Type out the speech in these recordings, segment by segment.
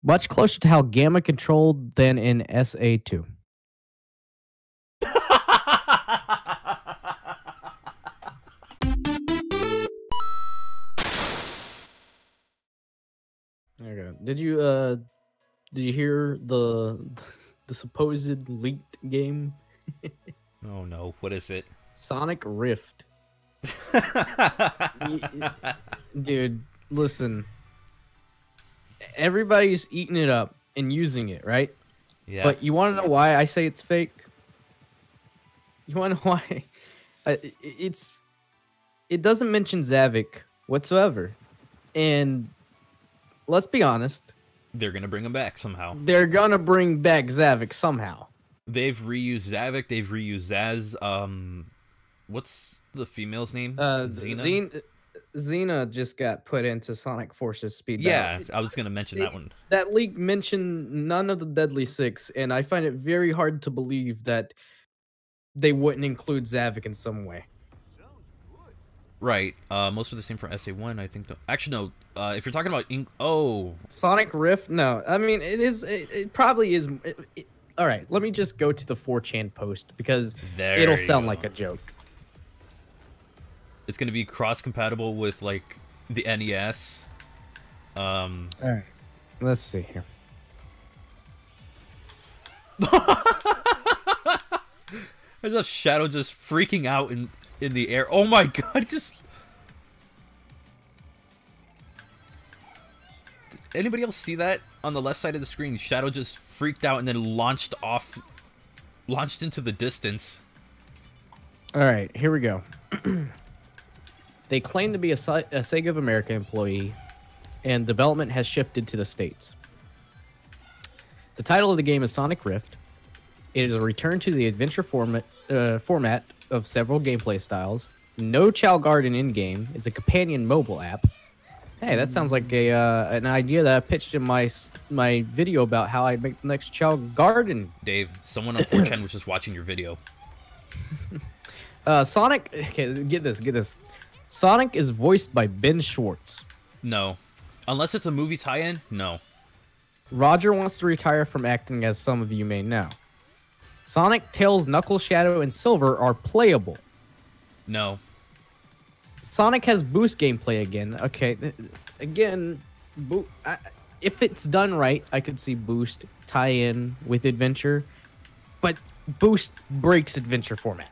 Much closer to how Gamma controlled than in SA2. Okay. Did you hear the supposed leaked game? Oh no, what is it? Sonic Rift. Dude, listen. Everybody's eating it up and using it, right? Yeah. But you want to know why I say it's fake? You want to know why? It doesn't mention Zavik whatsoever. And let's be honest, They're gonna bring him back somehow. they're gonna bring back Zavik somehow. They've reused Zavik, they've reused Zaz. What's the female's name? Xena? Xena just got put into Sonic Forces Speed Yeah, Battle. I was gonna mention that one. That leak mentioned none of the Deadly Six, and I find it very hard to believe that they wouldn't include Zavik in some way. Right. Most of the same for SA1, I think. Actually, no. If you're talking about oh, Sonic Rift? No, I mean it probably is. All right, let me just go to the 4chan post because there it'll you sound go. like a joke. It's gonna be cross-compatible with like the NES. All right, let's see here. There's a shadow just freaking out in the air. Oh my god! Just did anybody else see that on the left side of the screen? Shadow just freaked out and then launched into the distance. All right, here we go. They claim to be a Sega of America employee, and development has shifted to the States. The title of the game is Sonic Rift. It is a return to the adventure format of several gameplay styles. No Chow Garden in-game. It's a companion mobile app. Hey, that sounds like an idea that I pitched in my video about how I make the next Chow Garden. Dave, someone on 4chan was just watching your video. Sonic. Okay, get this. Sonic is voiced by Ben Schwartz. No. Unless it's a movie tie-in, no. Roger wants to retire from acting, as some of you may know. Sonic, Tails, Knuckles, Shadow, and Silver are playable. No. Sonic has boost gameplay again. Okay, again, if it's done right, I could see boost tie-in with adventure, but boost breaks adventure formats.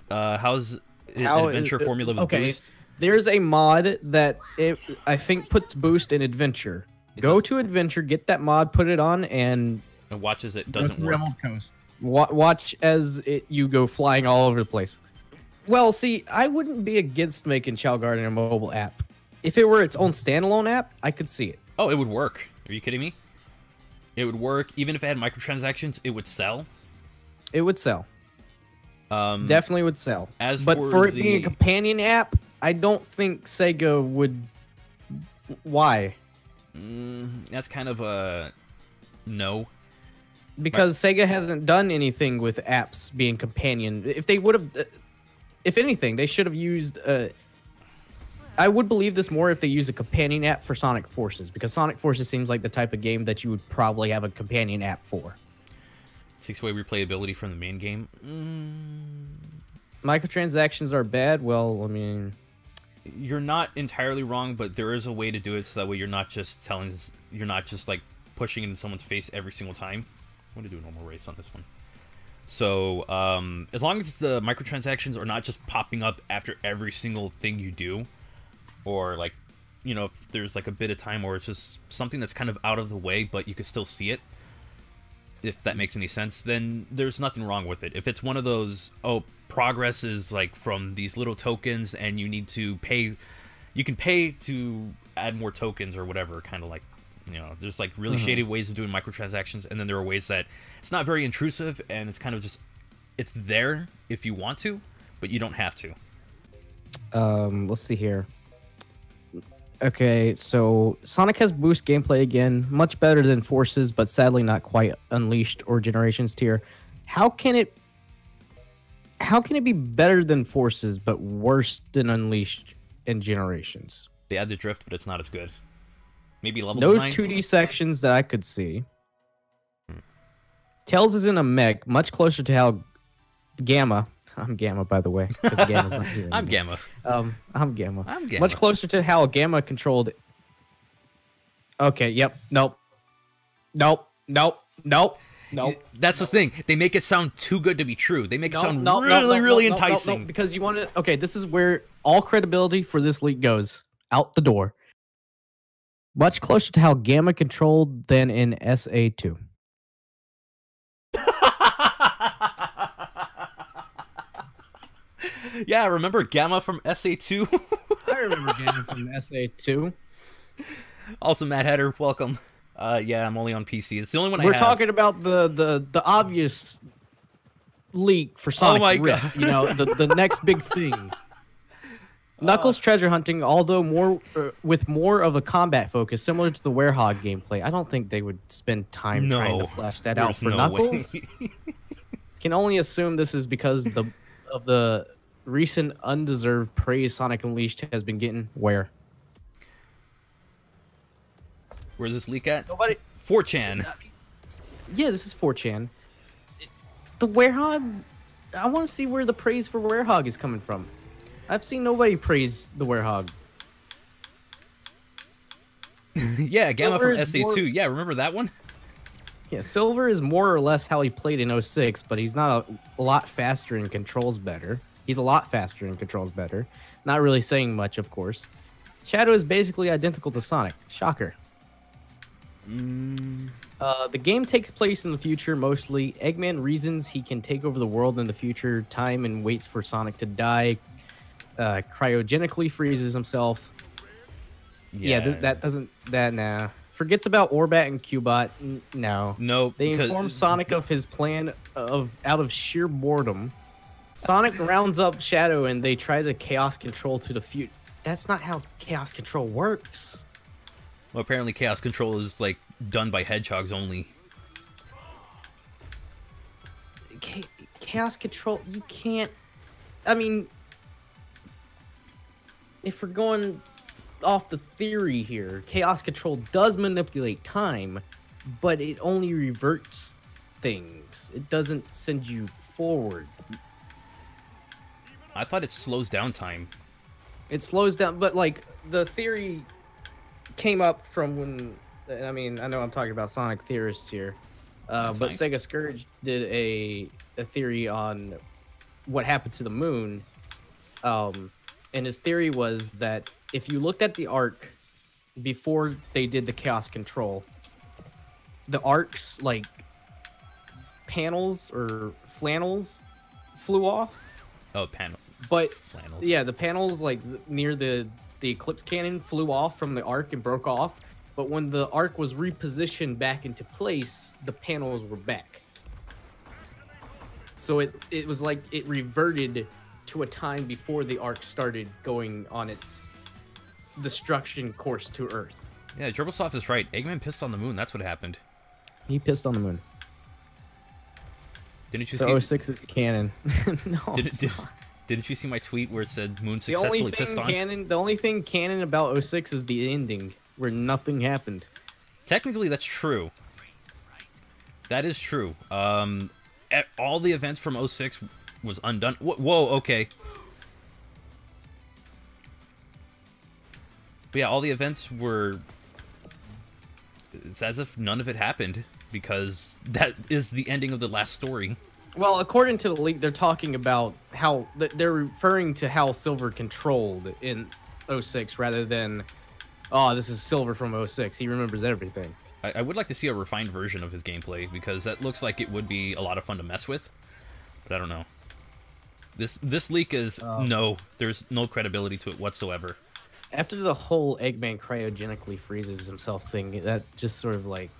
How's adventure formula with boost? There's a mod that I think puts boost in adventure. Go to adventure, get that mod, put it on, and watch as it doesn't work. Watch as you go flying all over the place. Well, see, I wouldn't be against making Chow Garden a mobile app. If it were its own standalone app, I could see it. Oh, it would work. Are you kidding me? It would work. Even if it had microtransactions, it would sell. It would sell. Definitely would sell. But for it being a companion app, I don't think Sega would. Why? That's kind of a no. Because Sega hasn't done anything with apps being companion. If they would have, if anything, they should have used. I would believe this more if they use a companion app for Sonic Forces, because Sonic Forces seems like the type of game that you would probably have a companion app for. Takes away replayability from the main game. Microtransactions are bad. Well, I mean, you're not entirely wrong, but there is a way to do it so that way you're not just like pushing it in someone's face every single time. I'm gonna do a normal race on this one. So as long as the microtransactions are not just popping up after every single thing you do, or like, you know, if there's like a bit of time or it's just something that's kind of out of the way but you can still see it, if that makes any sense, then there's nothing wrong with it. If it's one of those, oh, progress is like from these little tokens and you need to pay, you can pay to add more tokens or whatever, kind of like, you know, there's like really shady ways of doing microtransactions, and then there are ways that it's not very intrusive and it's kind of just, it's there if you want to, but you don't have to. Let's see here. Okay, so Sonic has boost gameplay again, much better than Forces, but sadly not quite Unleashed or Generations tier. How can it be better than Forces but worse than Unleashed and Generations? They add the drift, but it's not as good. Maybe level No design. 2D sections that I could see. Tails is in a mech, much closer to how Gamma. I'm Gamma, by the way. 'Cause Gamma's not here I'm anymore. Gamma. I'm Gamma. I'm Gamma. Much closer to how Gamma controlled. Okay. Yep. Nope. Nope. Nope. Nope. Nope. That's the thing. They make it sound too good to be true. They make it sound really, no, really no, enticing. because you want to. Okay, this is where all credibility for this leak goes out the door. Much closer to how Gamma controlled than in SA2. Yeah, remember Gamma from SA2? I remember Gamma from SA2. Also, Matt Header, welcome. Yeah, I'm only on PC. It's the only one I We're have. talking about the obvious leak for Sonic my Rift. God. You know, the next big thing. Knuckles treasure hunting, although more with more of a combat focus, similar to the Werehog gameplay. I don't think they would spend time trying to flesh that out for Knuckles. Can only assume this is because of the recent undeserved praise Sonic Unleashed has been getting. Where's this leak at? Nobody. 4chan. Yeah, this is 4chan. The Werehog. I want to see where the praise for Werehog is coming from. I've seen nobody praise the Werehog. Yeah, Gamma from Silver is SA2. Yeah, remember that one? Yeah, Silver is more or less how he played in 06, but he's not a lot faster and controls better. He's a lot faster and controls better. Not really saying much, of course. Shadow is basically identical to Sonic. Shocker. The game takes place in the future mostly. Eggman reasons he can take over the world in the future time and waits for Sonic to die. Cryogenically freezes himself. Yeah, that doesn't... Nah. Forgets about Orbat and Cubot. No. No. They inform Sonic of his plan out of sheer boredom. Sonic rounds up Shadow and they try to Chaos Control to the future. That's not how Chaos Control works. Well, apparently Chaos Control is, like, done by hedgehogs only. Chaos Control, you can't... I mean... If we're going off the theory here, Chaos Control does manipulate time, but it only reverts things. It doesn't send you forward. I thought it slows down time. It slows down, but, like, the theory came up from when... I mean, I know I'm talking about Sonic theorists here, but fine. Sega Scourge did a theory on what happened to the moon. And his theory was that if you looked at the arc before they did the Chaos Control, the arc's, like, panels or flannels flew off. Oh, panel. But, Flannels. yeah, the panels, like, near the Eclipse Cannon flew off from the arc and broke off. But when the arc was repositioned back into place, the panels were back. So it was like it reverted to a time before the arc started going on its destruction course to Earth. Yeah, Gerbilsoft is right. Eggman pissed on the moon. That's what happened. He pissed on the moon. Didn't you So see? 06 is canon. No, Didn't you see my tweet where it said Moon the only successfully pissed on? the only thing canon about 06 is the ending where nothing happened. Technically, that's true. That is true. All the events from 06 was undone. Whoa, okay. But yeah, all the events were... It's as if none of it happened, because that is the ending of the last story. Well, according to the leak, they're talking about how... They're referring to how Silver controlled in 06 rather than... Oh, this is Silver from 06. He remembers everything. I would like to see a refined version of his gameplay, because that looks like it would be a lot of fun to mess with. But I don't know. This leak is... No, there's no credibility to it whatsoever. After the whole Eggman cryogenically freezes himself thing, that just sort of like...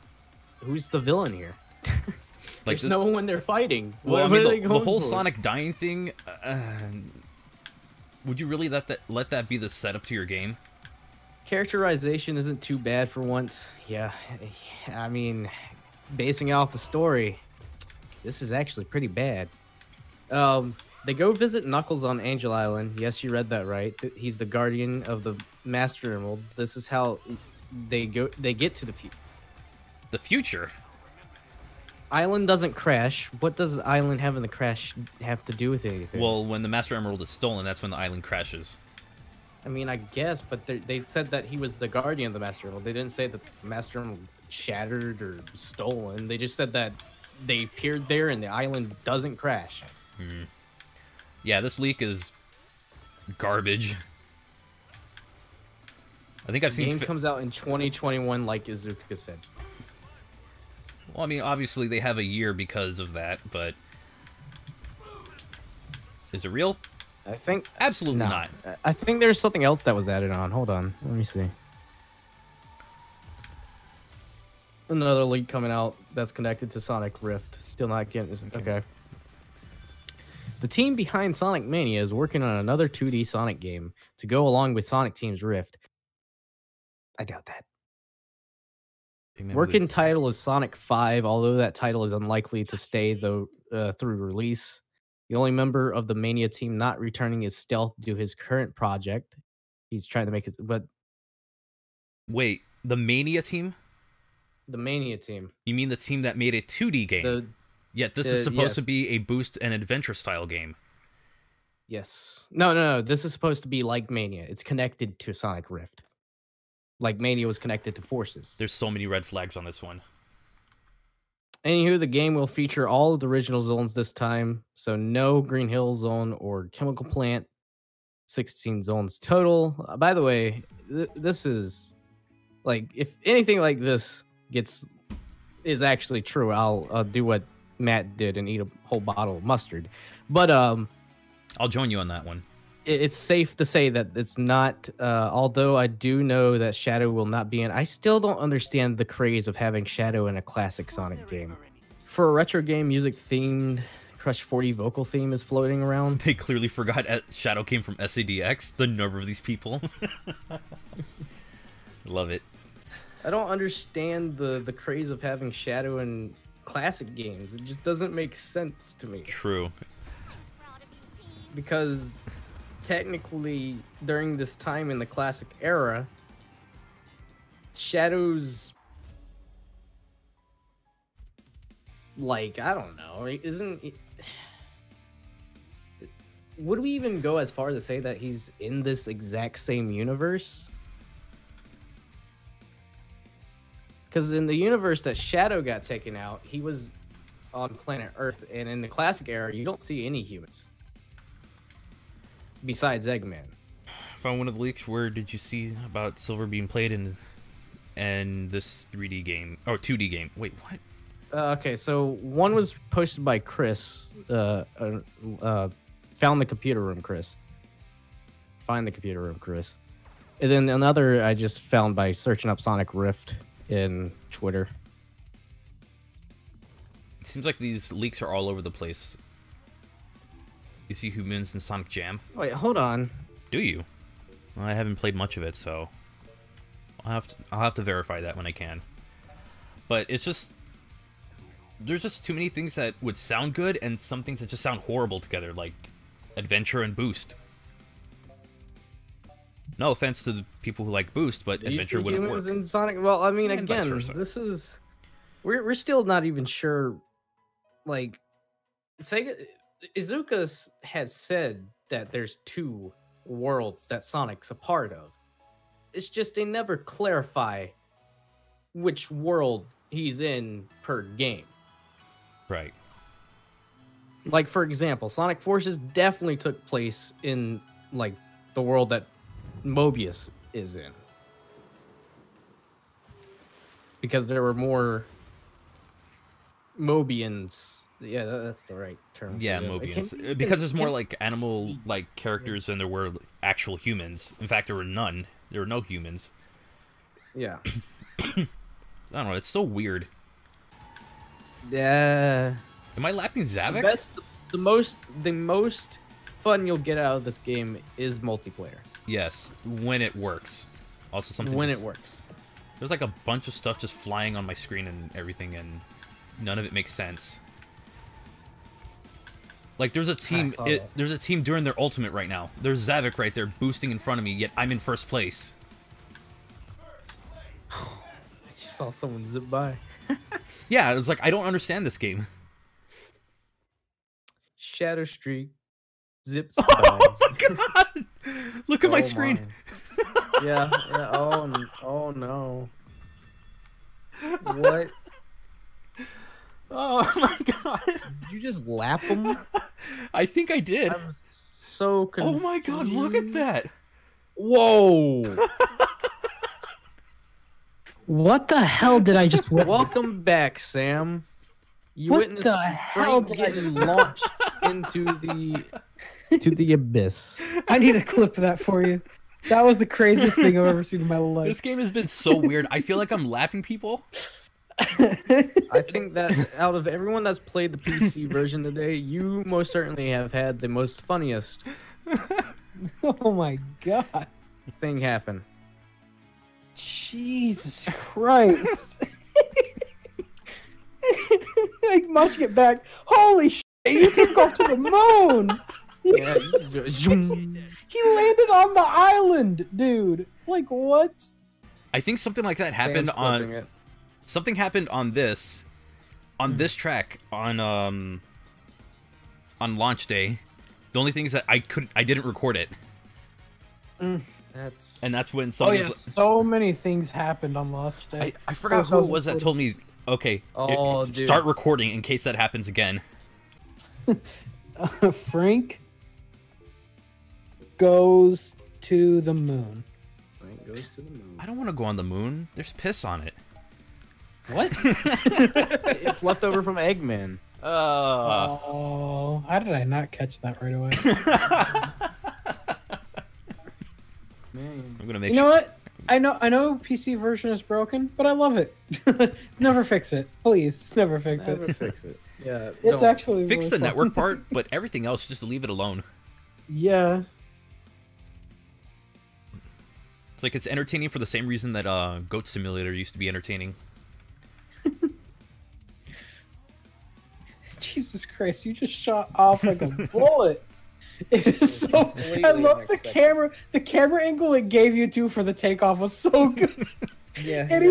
Who's the villain here? Like There's no one they're fighting. Well, What I are they mean, the going whole for? Sonic dying thing... would you really let that be the setup to your game? Characterization isn't too bad for once. Yeah, I mean, basing it off the story, this is actually pretty bad. They go visit Knuckles on Angel Island. Yes, you read that right. He's the guardian of the Master Emerald. This is how they get to the future. The future? Island doesn't crash. What does Island having the crash have to do with anything? Well, when the Master Emerald is stolen, that's when the island crashes. I mean, I guess, but they said that he was the guardian of the Master Emerald. They didn't say that the Master Emerald shattered or stolen. They just said that they appeared there and the island doesn't crash. Yeah, this leak is garbage. I think I've The seen... game comes out in 2021, like Izuka said. Well, I mean, obviously they have a year because of that, but... Is it real? I think... Absolutely no. not. I think there's something else that was added on. Hold on. Let me see. Another leak coming out that's connected to Sonic Rift. Still not getting... Okay. The team behind Sonic Mania is working on another 2D Sonic game to go along with Sonic Team's Rift. I doubt that. Working title is Sonic 5, although that title is unlikely to stay through release. The only member of the Mania team not returning is Stealth due to his current project. He's trying to make it, but wait, the Mania team? The Mania team. You mean the team that made a 2D game? Yet this is supposed to be a boost and adventure style game. Yes. No. This is supposed to be like Mania. It's connected to Sonic Rift. Like Mania was connected to Forces. There's so many red flags on this one. Anywho, the game will feature all of the original zones this time. So no Green Hill Zone or Chemical Plant. 16 zones total. By the way, this is... like, if anything like this is actually true, I'll do what Matt did and eat a whole bottle of mustard. But I'll join you on that one. It's safe to say that it's not, although I do know that Shadow will not be in. I still don't understand the craze of having Shadow in a classic Sonic game. For a retro game, music themed Crush 40 vocal theme is floating around. They clearly forgot Shadow came from SADX. The nerve of these people. Love it. I don't understand the craze of having Shadow in classic games. It just doesn't make sense to me. True. Because technically, during this time in the classic era, Shadow's... like, I don't know, isn't... would we even go as far as to say that he's in this exact same universe? Because in the universe that Shadow got taken out, he was on planet Earth, and in the classic era, you don't see any humans. Besides Eggman. Found one of the leaks. Where did you see about Silver being played in this 3D game or 2D game? Wait, what? Okay, so one was posted by Chris. Found the computer room, Chris. Find the computer room, Chris. And then another I just found by searching up Sonic Rift in Twitter. It seems like these leaks are all over the place. You see humans in Sonic Jam? Wait, hold on. Do you? Well, I haven't played much of it, so I'll have to verify that when I can. But it's just there's just too many things that would sound good and some things that just sound horrible together, like Adventure and Boost. No offense to the people who like Boost, but Adventure wouldn't work. In Sonic? Well, I mean, And again, this is we're still not even sure. Like, Sega, Izuka has said that there's 2 worlds that Sonic's a part of. It's just they never clarify which world he's in per game. Right. Like, for example, Sonic Forces definitely took place in, like, the world that Mobius is in. Because there were more Mobians. Yeah, that's the right term. Yeah, Mobians. Because there's more, like, animal-like characters than there were actual humans. In fact, there were none. There were no humans. Yeah. I don't know, it's so weird. Yeah. Am I lapping Zavik? The most fun you'll get out of this game is multiplayer. Yes, when it works. Also, something when it works. There's like a bunch of stuff just flying on my screen and everything, and none of it makes sense. Like, there's a team. There's a team doing their ultimate right now. There's Zavik right there boosting in front of me, yet I'm in first place. saw someone zip by. Yeah, it was like I don't understand this game. Shadow Streak zips by. Oh my god! Look at my screen. Yeah. Oh no. What? Oh my god! Did you just lap him? I think I did. I'm so confused. Oh my god! Look at that! Whoa! What the hell did I just witness? Welcome back, Sam. You What witnessed the hell Frank did I getting launched into the abyss. I need a clip of that for you. That was the craziest thing I've ever seen in my life. This game has been so weird. I feel like I'm lapping people. I think that out of everyone that's played the PC version today, you most certainly have had the most funniest Oh my god. thing happen. Jesus Christ. Like, munching it back. Holy shit, you took off to the moon. Yeah, zoom. He landed on the island, dude. Like, what? I think something like that happened Sam's flipping on it. something happened on this track on launch day. The only thing is that I didn't record it. That's when Oh somebody yeah, was, so many things happened on launch day. I forgot who it was that told me, okay, Oh, dude. start recording in case that happens again. Frank goes to the moon. Frank goes to the moon. I don't want to go on the moon. There's piss on it. What? It's left over from Eggman. Oh, how did I not catch that right away? Man. I'm gonna make You know what? I know PC version is broken, but I love it. Never fix it, please. Never fix Never it. fix it. Yeah. It's don't. actually fix really the fun. network part, but everything else just leave it alone. Yeah. It's like it's entertaining for the same reason that Goat Simulator used to be entertaining. Jesus Christ! You just shot off like a bullet. It is so. Completely I love the unexpected. camera. The camera angle it gave you too for the takeoff was so good. Yeah. It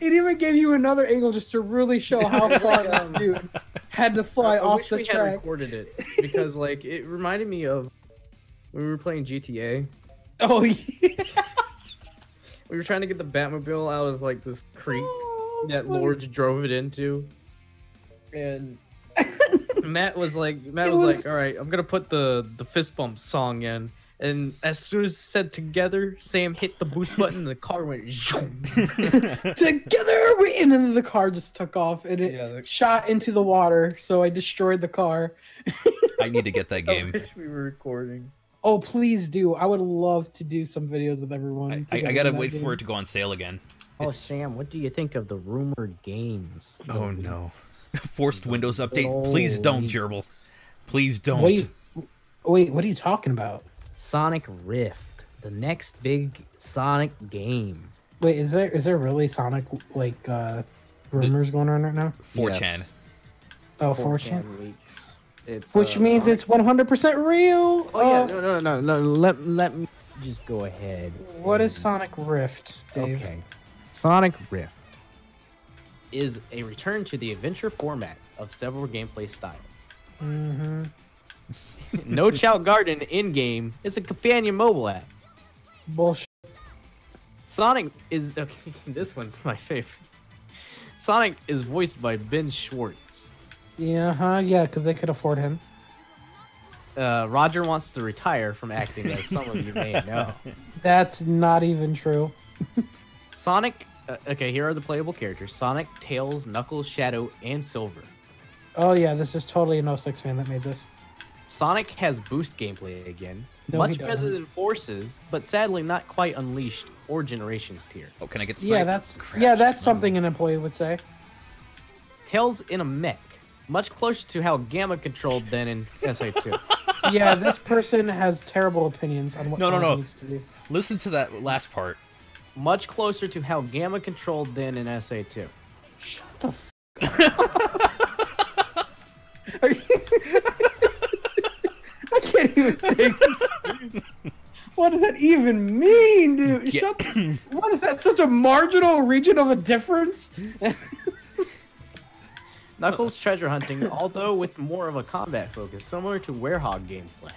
even gave you another angle just to really show how far this dude had to fly I off wish the we had track. recorded it because like it reminded me of when we were playing GTA. Oh yeah. We were trying to get the Batmobile out of like this creek that my- Lords drove it into, and Matt was like, was- all right, I'm gonna put the fist bump song in, and as soon as it said together, Sam hit the boost button, and the car went. Zoom. Together we, and then the car just took off and it Yeah, the- shot into the water, so I destroyed the car. I need to get that I game. wish we were recording. Oh, please do. I would love to do some videos with everyone. I gotta wait for it to go on sale again. Oh, It's- Sam, what do you think of the rumored games? Oh no. Forced Windows update. Oh, Please don't, Gerbil. Please don't. Wait, what are you talking about? Sonic Rift, the next big Sonic game. Wait, is there really Sonic like rumors going on right now? 4chan. Oh, 4chan. Leaks. It's, Which means Sonic- it's 100% real. Oh yeah, no. Let me just go ahead. What is Sonic Rift, Dave? Okay. Sonic Rift is a return to the adventure format of several gameplay styles. Mm-hmm. No Chow Garden in-game is a companion mobile app. Bullshit. Sonic is okay, this one's my favorite. Sonic is voiced by Ben Schwartz. Yeah, yeah, because they could afford him. Roger wants to retire from acting, as some of you may know. That's not even true. Sonic. Okay, here are the playable characters: Sonic, Tails, Knuckles, Shadow, and Silver. Oh yeah, this is totally an 06 fan that made this. Sonic has boost gameplay again, No, much he better doesn't. than Forces, but sadly not quite Unleashed or Generations tier. Oh, can I get the Yeah, site? that's something an employee would say. Tails in a mech, much closer to how Gamma controlled than in SA2. Yeah, this person has terrible opinions on what No, Sonic no. needs to be. Listen to that last part. Much closer to how Gamma controlled than in SA2. Shut the f. Are you... I can't even take this. What does that even mean, dude? Yeah. What is that? Such a marginal region of a difference? Knuckles treasure hunting, although with more of a combat focus, similar to Werehog gameplay.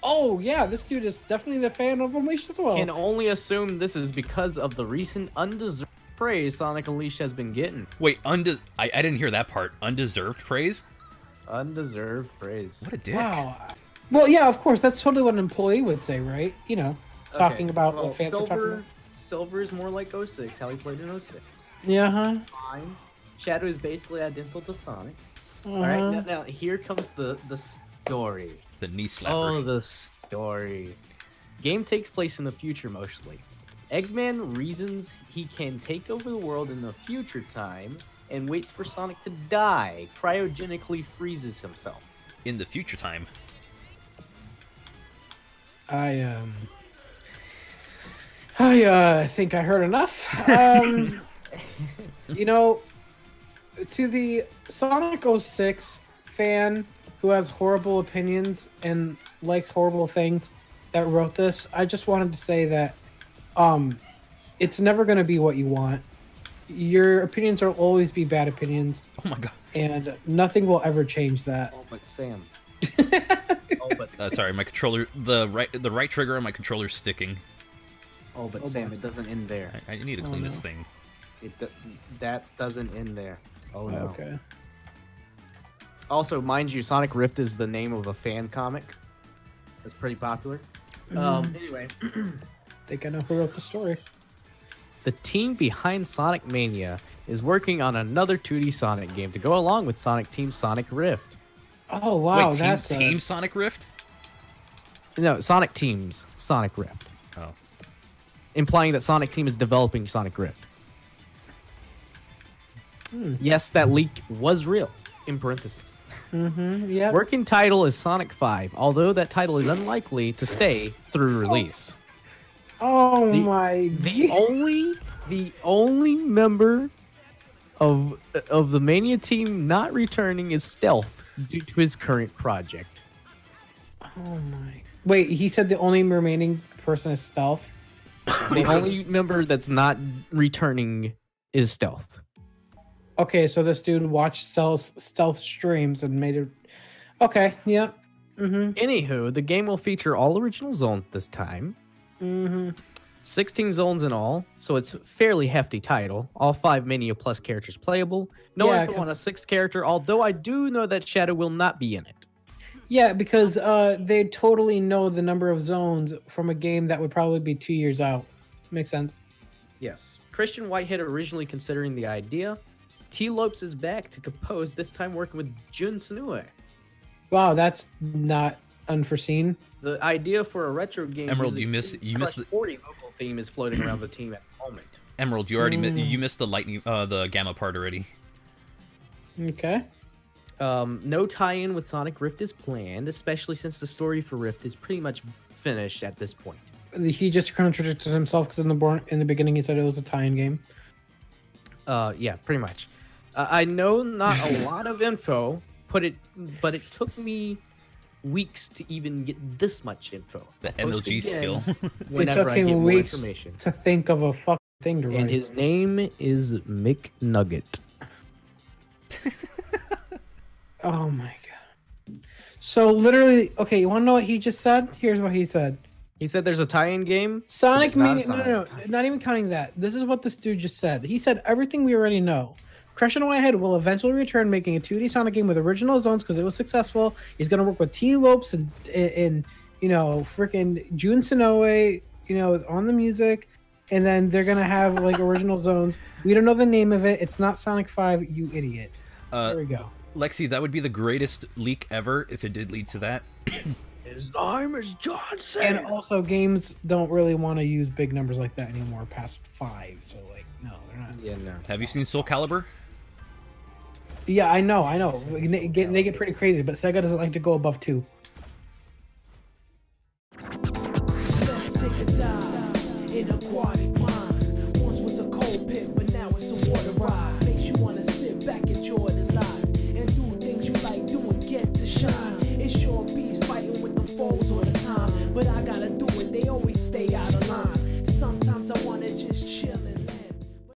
Oh yeah, this dude is definitely the fan of Unleashed as well. Can only assume this is because of the recent undeserved praise Sonic Unleashed has been getting. Wait, I didn't hear that part. Undeserved praise? Undeserved praise. What a dick. Wow. Well, yeah, of course, that's totally what an employee would say, right? You know, talking about what fans are talking about. Silver is more like 06, how he played in 06. Yeah, huh? Fine. Shadow is basically identical to Sonic. Uh-huh. Alright, now here comes the story. The knee slapper. Oh, the story. Game takes place in the future mostly. Eggman reasons he can take over the world in the future time and waits for Sonic to die, cryogenically freezes himself. In the future time. I think I heard enough. You know, to the Sonic 06 fan who has horrible opinions and likes horrible things that wrote this, I just wanted to say that it's never going to be what you want. Your opinions will always be bad opinions. Oh my god. And nothing will ever change that. Oh, but Sam. Sorry, my controller, the right trigger on my controller's sticking. Oh, but Sam, it doesn't end there. I need to clean this thing. That doesn't end there. Oh no. Okay. Also, mind you, Sonic Rift is the name of a fan comic. That's pretty popular. Anyway. Think I know who wrote the story. The team behind Sonic Mania is working on another 2D Sonic game to go along with Sonic Team Sonic Rift. Oh wow, Wait, that's Team Sonic Rift? No, Sonic Team's Sonic Rift. Oh. Implying that Sonic Team is developing Sonic Rift. Yes, that leak was real, in parentheses. yeah. Working title is Sonic 5, although that title is unlikely to stay through release. Oh my The only member of the Mania team not returning is Stealth due to his current project. Oh my. Wait, he said the only remaining person is Stealth? The only member that's not returning is Stealth. Okay, so this dude watched Stealth streams and made it. Okay, yeah. Anywho, the game will feature all original zones this time. 16 zones in all, so it's a fairly hefty title. All 5 Mania Plus characters playable. No info on a 6th character, although I do know that Shadow will not be in it. Yeah, because they totally know the number of zones from a game that would probably be 2 years out. Makes sense. Yes. Christian Whitehead originally considering the idea. T. Lopes is back to compose, this time working with Jun Senoue. Wow, that's not unforeseen. The idea for a retro game. Emerald, you missed the 40 vocal theme is floating around the team at the moment. Emerald, you already you missed the lightning, the gamma part already. Okay. No tie-in with Sonic Rift is planned, especially since the story for Rift is pretty much finished at this point. He just contradicted himself because in the beginning he said it was a tie-in game. Yeah, pretty much. I know not a lot of info, but it took me weeks to even get this much info. The MLG skill. It took I get him more weeks information. to think of a fucking thing to write. And his name is Mick Nugget. Oh my god. So literally, okay, you want to know what he just said? Here's what he said. He said there's a tie-in game. Sonic Not a Mania. No, Sonic. not even counting that. This is what this dude just said. He said everything we already know. Christian Whitehead will eventually return, making a 2D Sonic game with original zones because it was successful. He's gonna work with T. Lopes and you know, freaking Jun Senoue, you know, on the music, and then they're gonna have like original zones. We don't know the name of it. It's not Sonic 5, you idiot. There we go. Lexi, that would be the greatest leak ever if it did lead to that. His name is Johnson. And also, games don't really want to use big numbers like that anymore past 5. So, like, no, they're not. Yeah, no. Have you seen Soul Calibur? Yeah, I know. They get pretty crazy, but Sega doesn't like to go above 2.